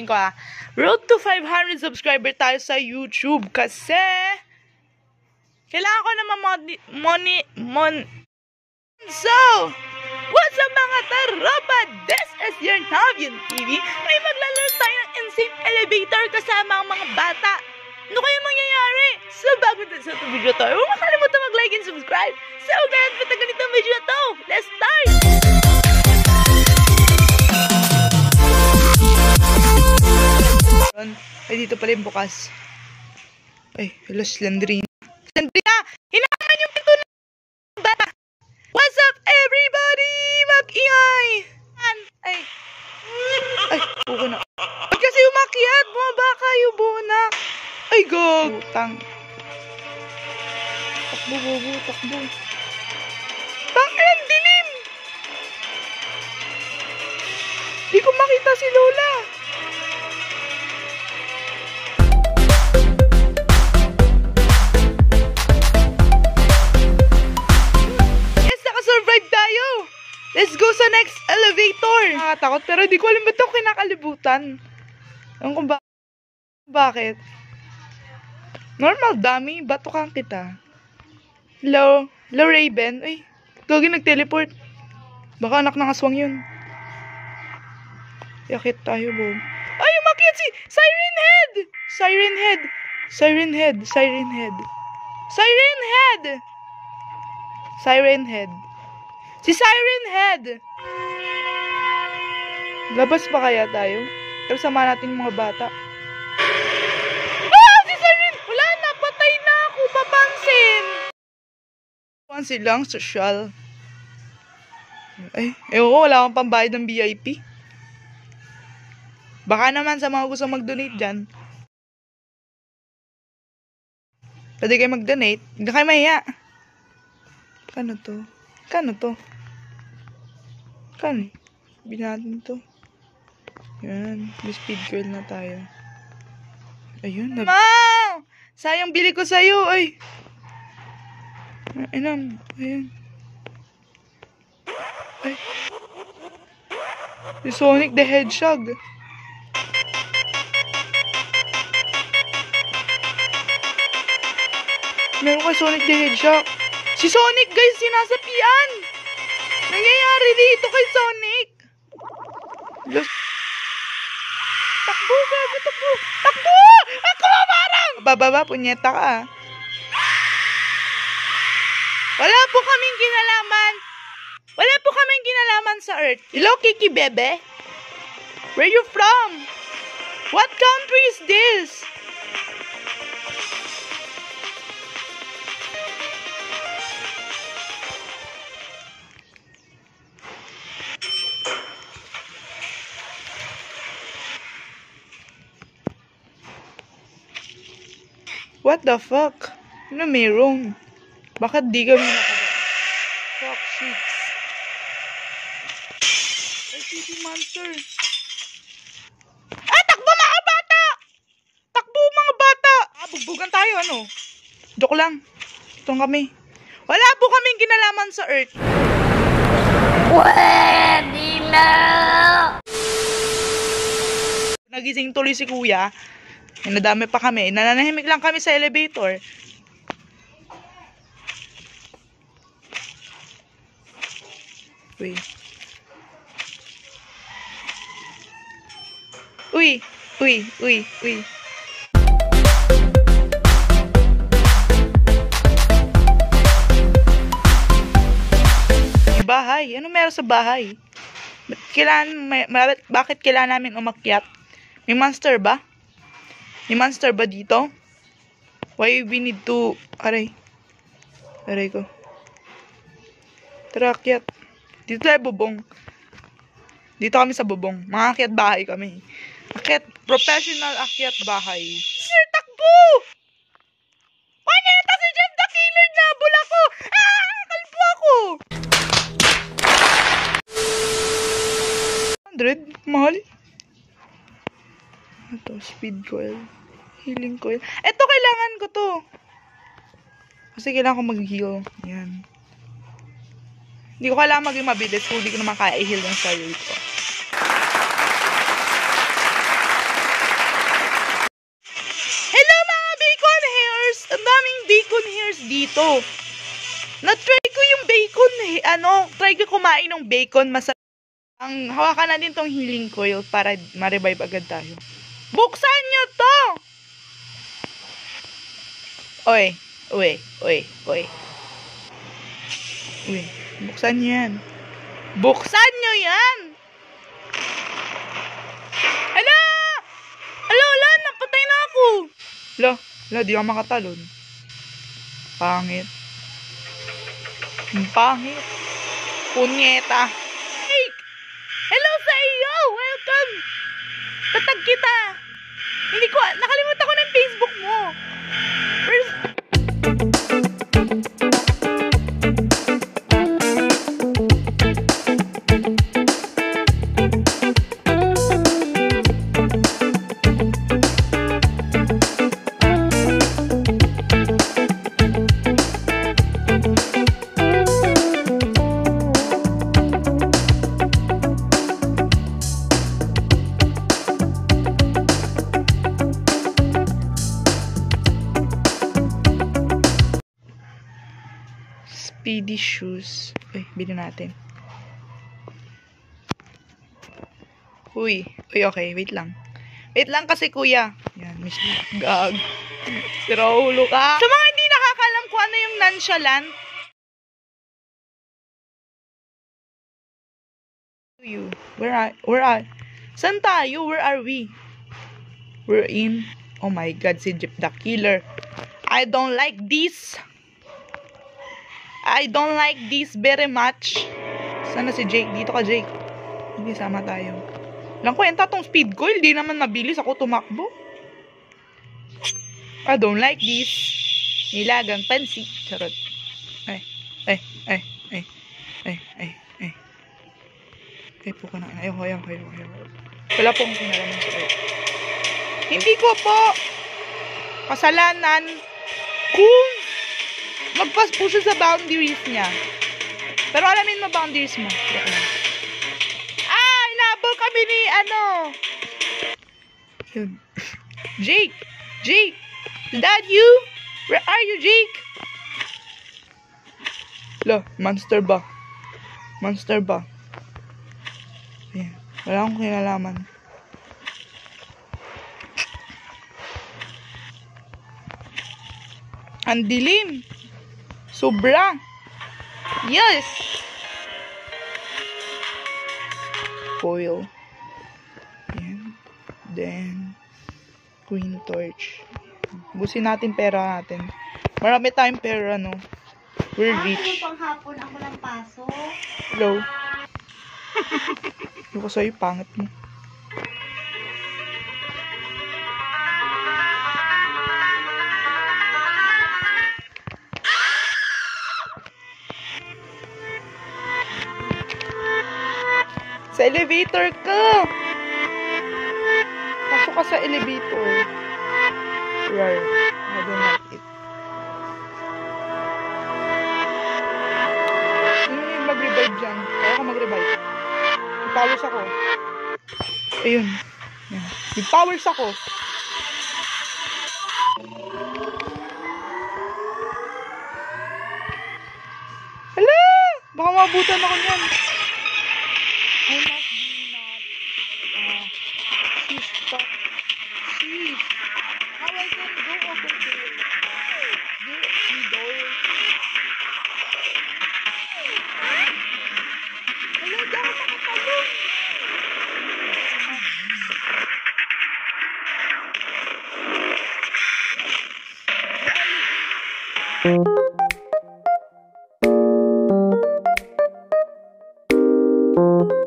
ulitin ko road to 500 subscriber tayo sa YouTube kasi kailangan ko naman So, what's up mga taropa? This is your Navian TV. May maglalaro tayo ng insane elevator kasama ang mga bata. Ano kaya mangyayari? So, bago din sa itong video to, huwag makalimutan mag-like and subscribe. So, guys, patagal itong video to. Let's start! Ay, dito pala yung bukas. Ay, hello, Slendrina. Slendrina! Hinaman yung pinto na bata! What's up, everybody? Mag-ingay! Ay, buko na. Ba't kasi umakyat? Bumaba kayo, bunak. Ay, gog! Tang. Takbo, bobo, takbo. Tangin, dilim! Di ko makita si Lola. Survive tayo! Let's go sa next elevator! Nakakatakot pero di ko alam ba't ako kinakalibutan. Ewan ko bakit. Normal dummy, batukan kita. Hello? Hello Raven? Uy, gagi nag-teleport. Baka anak ng aswang yun. Yakit tayo, Bob. Ay, umakyat si Siren Head! Siren Head! Siren Head! Siren Head! Siren Head! Siren Head! Si Siren Head! Labas pa kaya tayo? Pero sama natin yung mga bata. Ah! Si Siren! Wala na! Patay na ako! Papansin! Papansin lang, social. Ay, wala akong pambayad ng VIP. Baka naman sa mga gusto mag-donate dyan. Pwede kayo mag-donate. Hindi kayo mahiya. Ano to? Kano to? Kano? Sabi natin to. Yan. May speed girl na tayo. Ayun. Mom! Sayang bili ko sa'yo. Ay. Ayun. Ay. Si Sonic the Hedgehog. Meron kay Sonic the Hedgehog. Si Sonic, guys, sinasapian! Nangyayari dito kay Sonic! Takbo, gago, takbo! Takbo! Ako marang! Bababa, punyeta ka. Wala po kaming kinalaman. Wala po kaming kinalaman sa Earth. Hello, Kiki Bebe? Where you from? What country is this? What the fuck? Ano meron? Bakit di kami Fuck shit. Ay, city monster. Ah, takbo mga bata! Takbo mga bata! Ah, bugbugan tayo, ano? Joke lang. Itong kami. Wala po kaming kinalaman sa Earth. Pwede na! Nagising tuloy si kuya. Nadami pa kami. Nananahimik lang kami sa elevator. Uy. Uy. Uy. Uy. Uy. Bahay. Ano meron sa bahay? Bakit kailangan namin umakyat? May monster ba? May monster ba dito? Why we need to... Aray ko. Tara, akyat. Dito tayo bubong. Dito kami sa bubong. Mga akyat bahay kami. Akyat. Professional akyat bahay. Sir, takbo! Panyeta si Jeff the Killer! Nabula ko! Ah! Kalbo ako! 100? Mahal? Ito, speed coil. Healing coil. Ito, kailangan ko to. Kasi kailangan ko mag-heal. Yan. Hindi ko kailangan maging mabilis kung hindi ko naman kaya i-heal yung sarili ko. bacon hairs dito. Na-try ko yung bacon, try ko kumain ng bacon, masarap. Ang hawakan natin tong healing coil para ma-revive agad tayo. Buksan nyo to! Oy, buksan nyo yan. Buksan nyo yan! Ala! Ala, napatay na ako! Ala, di ako makatalon. Pangit. Pangit. Punyeta. Hey! Hello sa iyo! Welcome! Tatag kita! Hindi ko, nakalimutan ko na yung Facebook mo. Speedy shoes. Uy, bilhin natin. Uy, okay. Wait lang. Wait lang kasi kuya. Yan, miss gag. Si Raulo ka. Sa mga hindi nakakalam kung ano yung nonchalant. You. Where are? Saan tayo? Where are we? We're in. Oh my God, si Jeep the Killer. I don't like this. I don't like this very much. Sana si Jake? Dito ka, Jake. Hindi, sama tayo. Lang kwenta tong speed coil. Di naman mabilis ako tumakbo. I don't like this. Nilagang pansi. Charot. Ay. Ay po ka na. Ayoko. Wala po akong kinalaman sa iyo. Hindi ko po kasalanan kung magpas po siya sa boundaries niya. Pero alamin mo boundaries mo. Inabol kami ni Yun. Jake! Is that you? Where are you, Jake? Monster ba? Ayan. Wala akong kinalaman. Ang dilim. Sobra. Yes. Foil. Ayan. Then, green torch. Busin natin pera natin. Marami tayong pera, no? We're rich. Panghapon ako ng pasok. Hello. Ano ko sa'yo, pangit mo. Sa elevator ka! Pasok ka sa elevator. Right. I don't like it. Sino yung mag-revive dyan? Kaya ka mag-revive. Nag-powers ako. Ayun. Nag-powers ako. Hala! Baka mabutan ako niyan. I must be not. She's stuck. She's. How I can go over there? There is the door. Hello, di ako makatalong. Where are you?